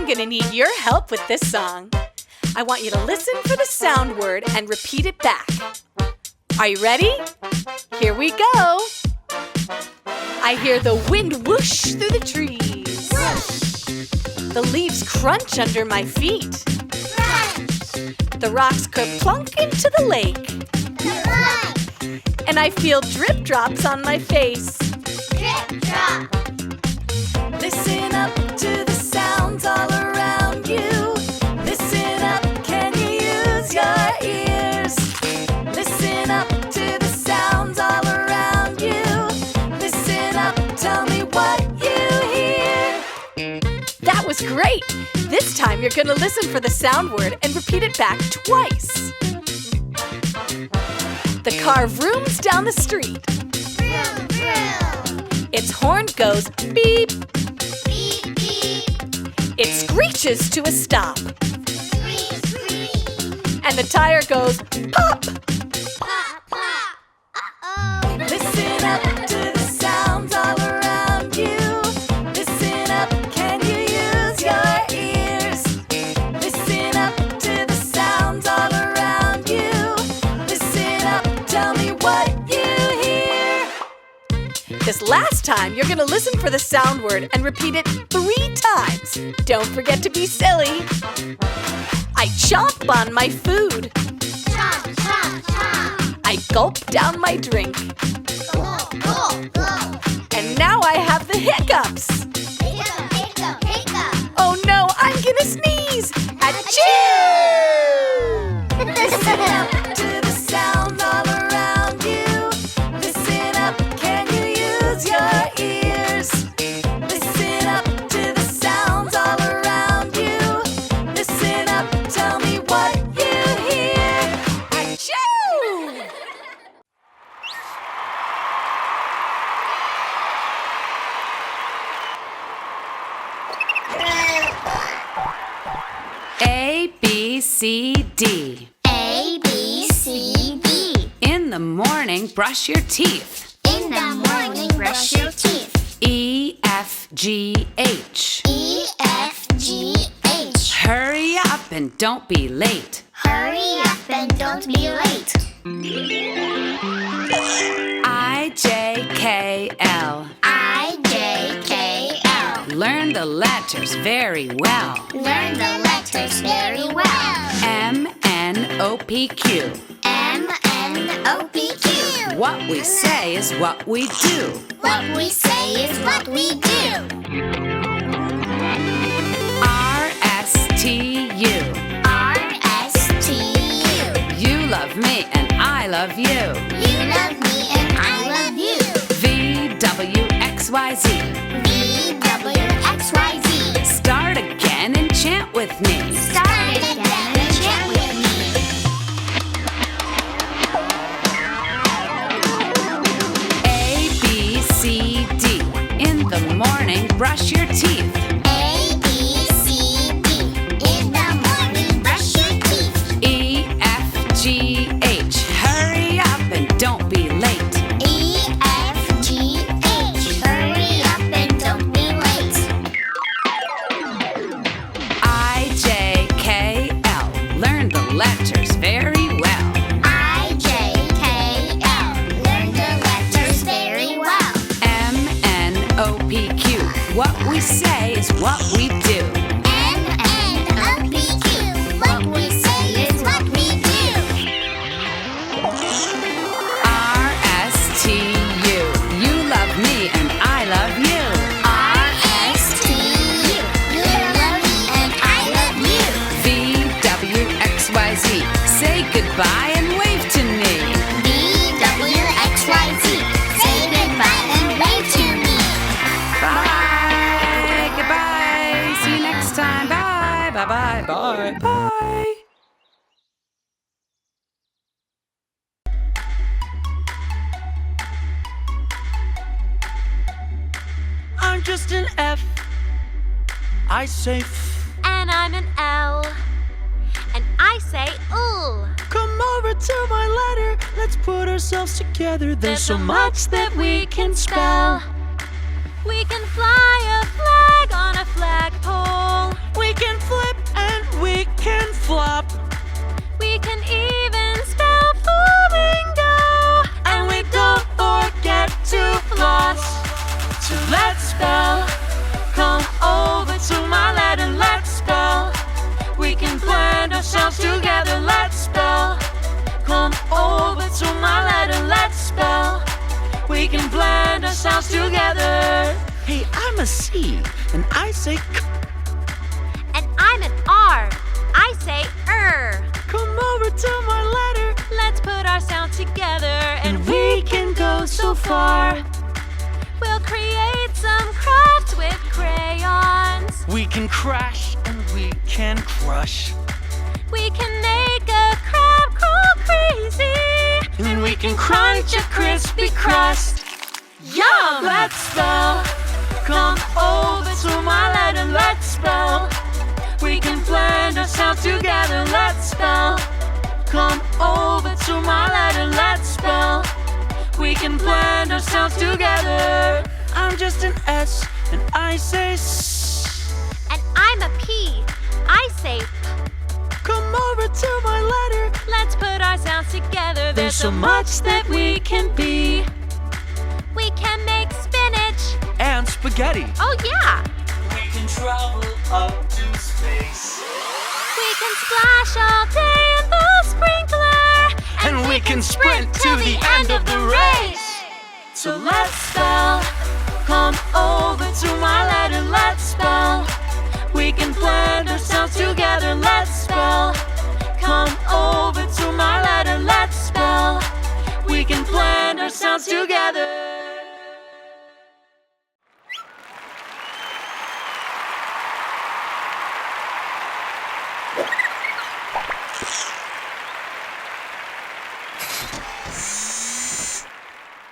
I'm gonna need your help with this song. I want you to listen for the sound word and repeat it back. Are you ready? Here we go. I hear the wind whoosh through the trees. Whoosh. The leaves crunch under my feet. Crunch. The rocks kerplunk into the lake. Kerplunk. And I feel drip drops on my face. Drip drop. Listen up to the sounds all around you. Listen up, can you use your ears? Listen up to the sounds all around you. Listen up, tell me what you hear. That was great! This time you're going to listen for the sound word and repeat it back twice. The car vrooms down the street. Vroom, vroom. Its horn goes beep. Beep, beep. It screeches to a stop. Screech, screech. And the tire goes pop. Pop, pop. Uh-oh. Listen up to the sounds all around you. Listen up, can you use your ears? Listen up to the sounds all around you. Listen up, tell me what you hear. This last time, you're going to listen for the sound word and repeat it 3 times. Don't forget to be silly. I chomp on my food. Chomp, chomp, chomp. I gulp down my drink. Gulp, gulp, gulp. And now I have the hiccups. Hiccup, hiccup, hiccup. Oh no, I'm gonna sneeze. Achoo! Listen up to the sounds all around you. Listen up, can you use your ears? Listen up to the sounds all around you. Listen up, tell me what you hear. Achoo! A, B, C, D. A, B, C, D. In the morning, brush your teeth. In the morning, brush your teeth. E, F, G, H. E, F, G, H. Hurry up and don't be late. Hurry up and don't be late. I, J, K, L. I, J, K, L. Learn the letters very well. Learn the letters very well. M, N, O, P, Q. M, N, O, P, Q. What we say is what we do. What we say is what we do. R, S, T, U. R, S, T, U. You love me and I love you. You love me and I love you. V, W, X, Y, Z. V, W, X, Y, Z. Start again and chant with me. Start again and chant with me. A, B, C, D. In the morning, brush your teeth. A, B, C, D. In the morning, brush your teeth. E, F, G, H. Hurry up and don't be late. E, F, G, H. Hurry up and don't be late. I, J, K, L. Learn the letters very well. I, J, K, L. Learn the letters very well. M, N, O, P, Q. What we say is what we do. M, N, O, P, Q. What we say is what we do. R, S, T, U. You love me and I love you. R, S, T, U. You love me and I love you. V, W, X, Y, Z. Say goodbye and wave to me. V, W, X, Y, Z. Say goodbye and wave to me. Bye. Goodbye. See you next time. Bye. Bye. Bye. Bye. Bye. I'm just an F. I say f. And I'm an L. And I say ooh. Come over to my letter. Let's put ourselves together. There's so much that we can spell. We can fly a flag on a flagpole. We can can blend our sounds together. Hey, I'm a C, and I say K. And I'm an R. I say Come over to my letter. Let's put our sounds together And we can go so far. We'll create some crafts with crayons. We can crash and we can crush. We can make a crab crawl crazy. And we can crunch a crispy crust. Yum! Let's spell. Come over to my letter. Let's spell. We can blend our sounds together. Let's spell. Come over to my letter. Let's spell. We can blend our sounds together. I'm just an S, and I say S. And I'm a P. I say P. Come over to my letter. Let's put our sounds together. There's so much that we can be. We can make spinach. And spaghetti. Oh yeah. We can travel up to space. We can splash all day in the sprinkler. And we can sprint to the end of the race. So let's spell. Come over to my letter. Let's spell. We can blend our sounds together. Let's spell. Come over to my letter. Let's spell. We can blend our sounds together.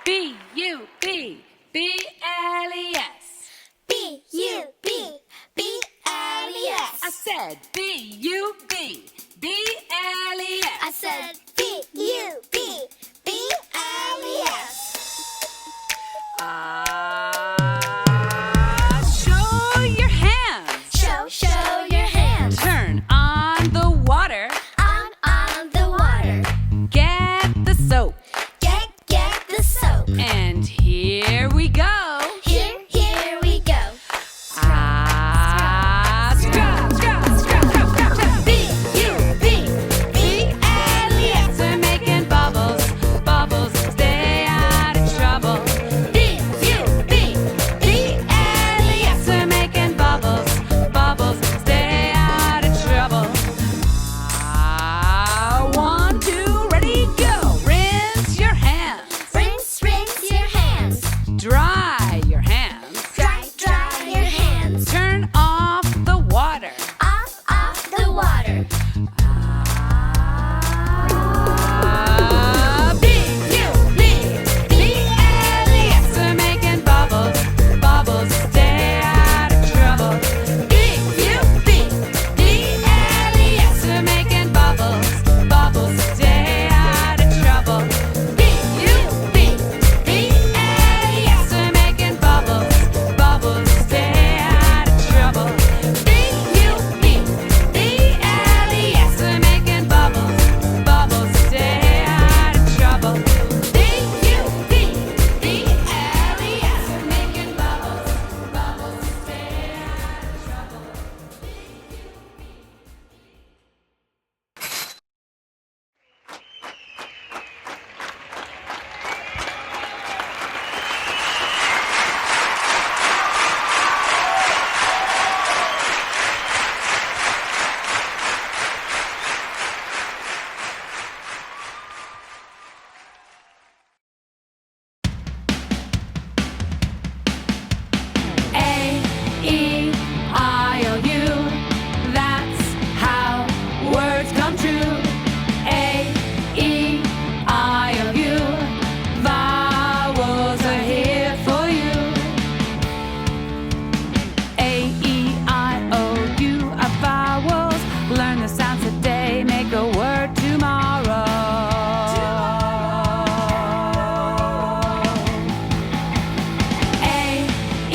B-U-B, B-L-E-S. B-U-B-B-L-E-S. I said B-U-B, B-L-E-S. I said B-U-B-B-L-E-S. Show your hands. Show your hands. Turn on the water. On the water. Get the soap. Get the soap. And here we go. Here we go. Scrub, scrub, scrub, scrub, scrub. B-U-B-B-L-E-S. We're making bubbles, bubbles, stay out of trouble. B-U-B-B-L-E-S. We're making bubbles, bubbles, stay out of trouble. 1, 2, ready, go. Rinse your hands. Rinse your hands. Dry your hands. Dry your hands. Turn off the water. Off the water. B-U-B-B-L-E-S. We're making bubbles, bubbles, stay out of trouble. B-U-B-B-L-E-S. We're making bubbles, bubbles, stay out of trouble. B-U-B-B-L-E-S. We're making bubbles, bubbles, stay out of trouble. B-U-B-B-L-E-S. We're making bubbles, bubbles, stay out of trouble. B-U-B-B-L-E-S. We're making bubbles, bubbles, stay out of trouble. A-E-I-O-U, that's how words come true. A-E-I-O-U, vowels are here for you. A-E-I-O-U are vowels. Learn the sounds today, make a word tomorrow.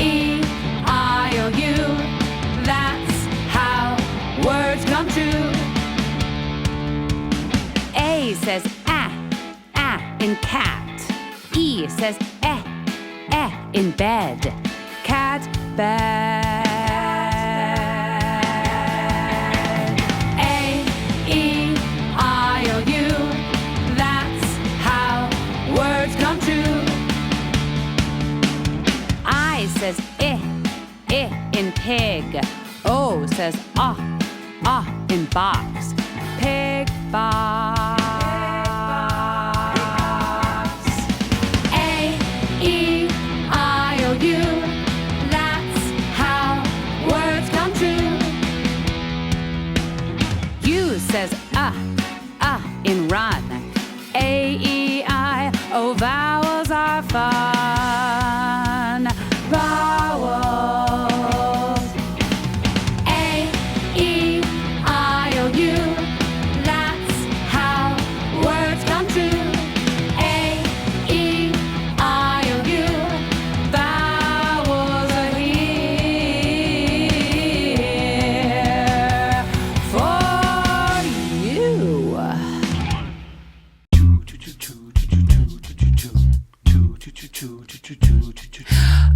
A-E-I-O-U, that's how words come true. A says ah in cat. E says in bed. Cat, bed. A-E-I-O-U, that's how words come true. says I in pig. O says ah in box. Pig box. A, E, I, O, U. That's how words come true. U says in run. A, E, I, O. Vowels are fun. Vowels. A, E, I, O, U. That's how words come true. A, E, I, O, U. Vowels are here for you.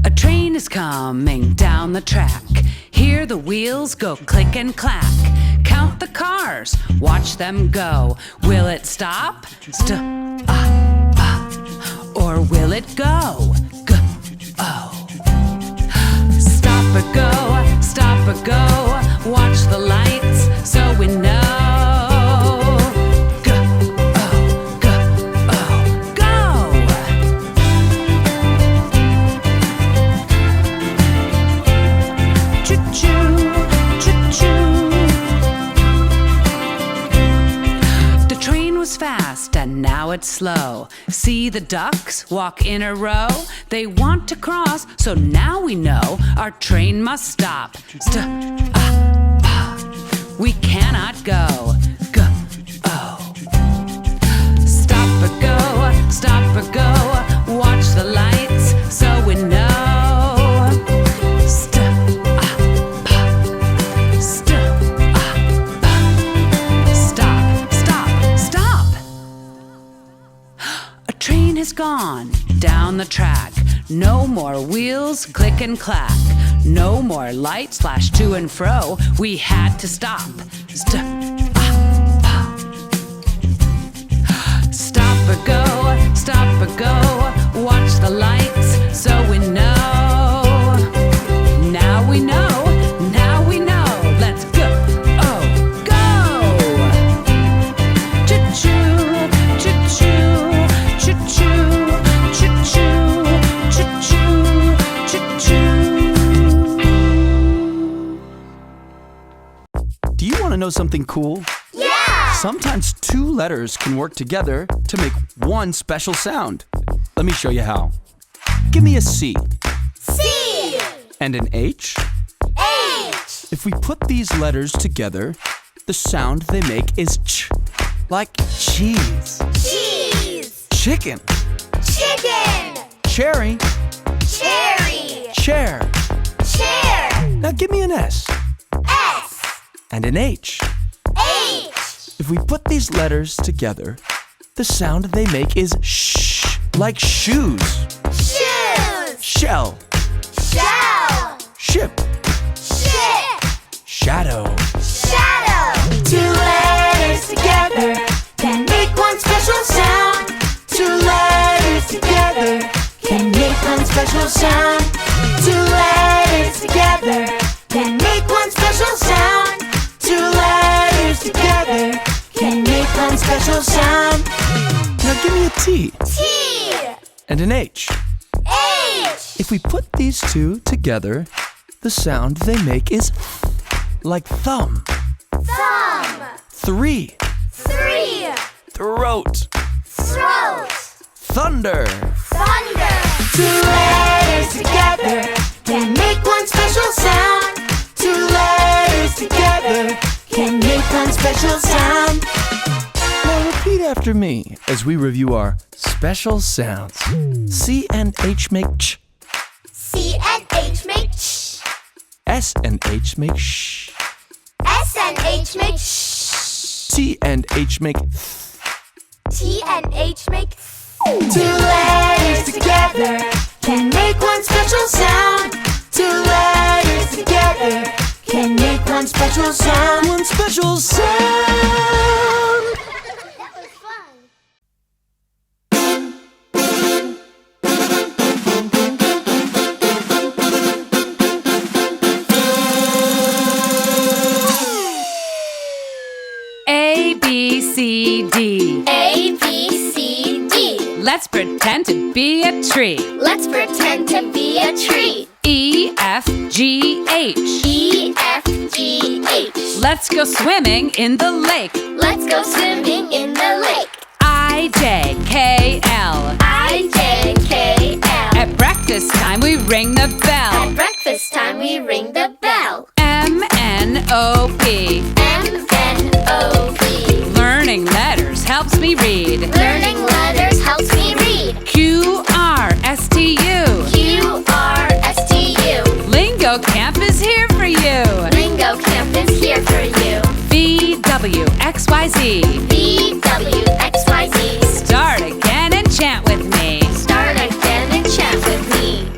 A train is coming down the track. Hear the wheels go click and clack. Count the cars, watch them go. Will it stop? Or will it go? Go-oh. Stop or go, stop or go. Watch the lights so we know. Fast and now it's slow. See the ducks walk in a row. They want to cross, so now we know our train must stop. We cannot go. Go-oh. Stop or go, stop or go. Watch the lights so we know. Is gone down the track. No more wheels click and clack. No more lights flash to and fro. We had to stop. Stop or go, stop or go. Watch the lights so we know. Now we know, now we know. Let's go, oh, go. Choo-choo, choo-choo. Choo-choo, choo-choo, choo-choo, choo-choo. Do you want to know something cool? Yeah! Sometimes two letters can work together to make one special sound. Let me show you how. Give me a C. C! And an H. H! If we put these letters together, the sound they make is ch, like cheese. Cheese! Chicken. Chicken! Cherry. Cherry! Chair. Chair! Now give me an S. S! And an H. H! If we put these letters together, the sound they make is sh, like shoes. Shoes! Shell. Shell! Ship. Ship! Shadow. Shadow! Two letters together can make one special sound. Two letters together can make one special sound. Two letters together can make one special sound. Two letters together can make one special sound. Now give me a T. T! And an H. H! If we put these two together, the sound they make is like thumb. Thumb! Three. Three! Throat. Throat! Thunder. Thunder! Two letters together can make one special sound. Two letters together can make one special sound. Now repeat after me as we review our special sounds. C and H make ch. C and H make ch. S and H make sh. S and H make sh. T and H make th. T and H make th. Two letters together can make one special sound. Two letters together can make one special sound. One special sound. That was fun. D. A, B, C, D. Let's pretend to be a tree. Let's pretend to be a tree. E, F, G, H. E, F, G, H. Let's go swimming in the lake. Let's go swimming in the lake. I, J, K, L. I, J, K, L. At breakfast time we ring the bell. At breakfast time we ring the bell. M, N, O, P. M, N, O, P. Learning letters helps me read. Learning letters helps me read. Q, R, S, T, U. Q, R, S, T, U. Lingo Camp is here for you. Lingo Camp is here for you. V, W, X, Y, Z. V, W, X, Y, Z. Start again and chant with me. Start again and chant with me.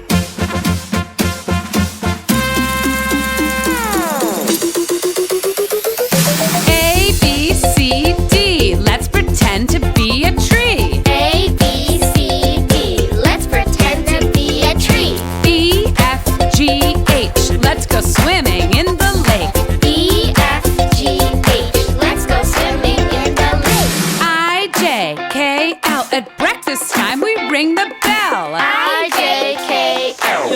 A, B, C, D. Let's pretend to be a tree. A, B, C, D. Let's pretend to be a tree. E, F, G, H. Let's go swimming in the lake. E, F, G, H. Let's go swimming in the lake. I, J, K, L. At breakfast time we ring the bell. I, J, K, L.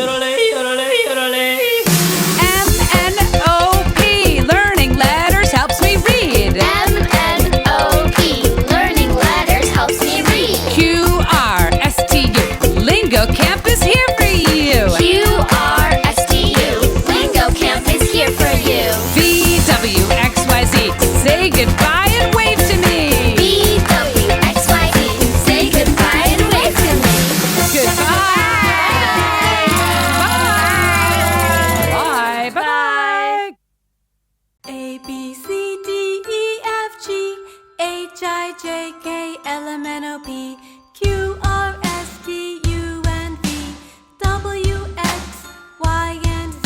M, N, O, P. Learning letters helps me read. M, N, O, P. Learning letters helps me read. Q, R, S, T, U. Lingo Camp is here for you. Q, R, S, T, U. Lingo Camp is here for you. V, W, X, Y, Z. Say goodbye and wave to me. V, W, X, Y, Z. Say goodbye and wave to me. Goodbye. Bye. Bye. Bye. A, B, C, D, E, F, G, H, I, J, K, L, M, N, O, P, Q, R, S, T, U, and V, W, X, Y, and Z.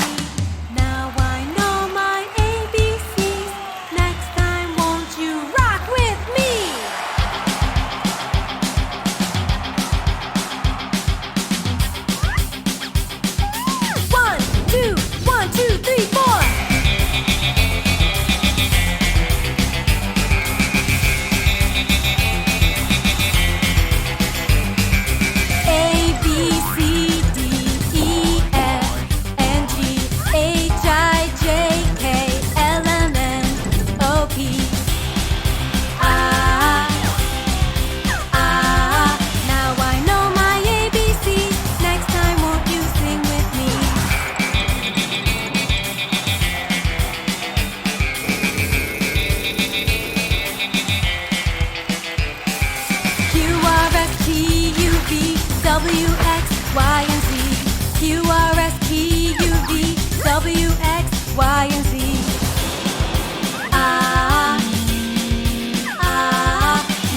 Now I know my ABCs. Next time, won't you rock with me? 1, 2, 1, 2, 3, 4. A, B, C, D, E, F, and G, H, I, J, K, L, M, N, O, P. Now I know my ABCs. Next time, won't you sing with me? Q, R, S, T, U, V, W, X, Y, and Z. Q, R, S, T, U, V, W, X, Y, and Z.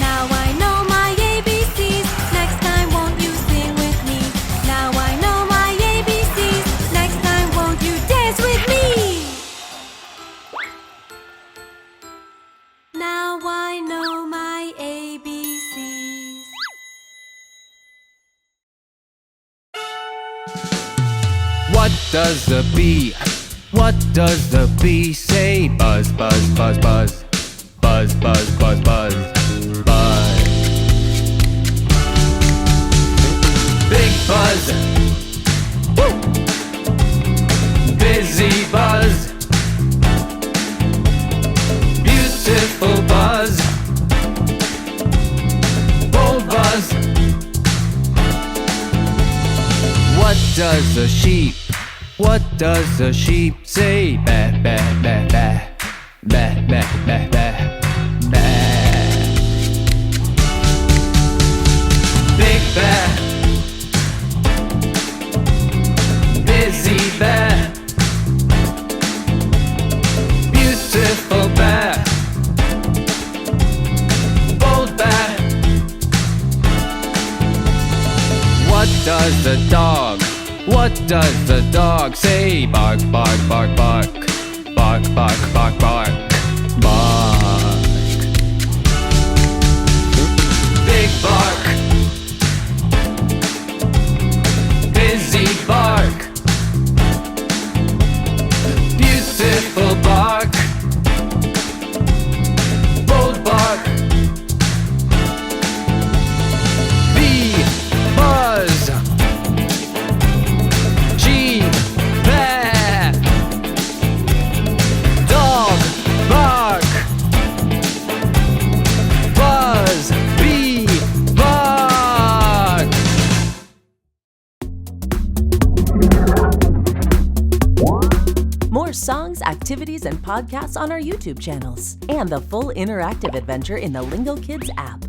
Now I know my ABCs. Next time, won't you sing with me? Now I know my ABCs. Next time, won't you dance with me? Now I know my ABCs. What does the B? What does the B say? Buzz, buzz, buzz, buzz. Buzz, buzz, buzz, buzz. Buzz. Big buzz. Woo! Busy buzz. Beautiful buzz. Bold buzz. What does a sheep? What does a sheep say? Ba, ba, ba, ba. Ba, ba, ba, ba. Ba. Big ba. Busy ba. Beautiful ba. Bold ba. What does the dog? What does the dog say? Bark, bark, bark, bark. Bark, bark, bark, bark. Bark. Big bark. Busy bark. Beautiful bark. Bold bark. more songs, activities, and podcasts on our YouTube channels, and the full interactive adventure in the Lingokids app.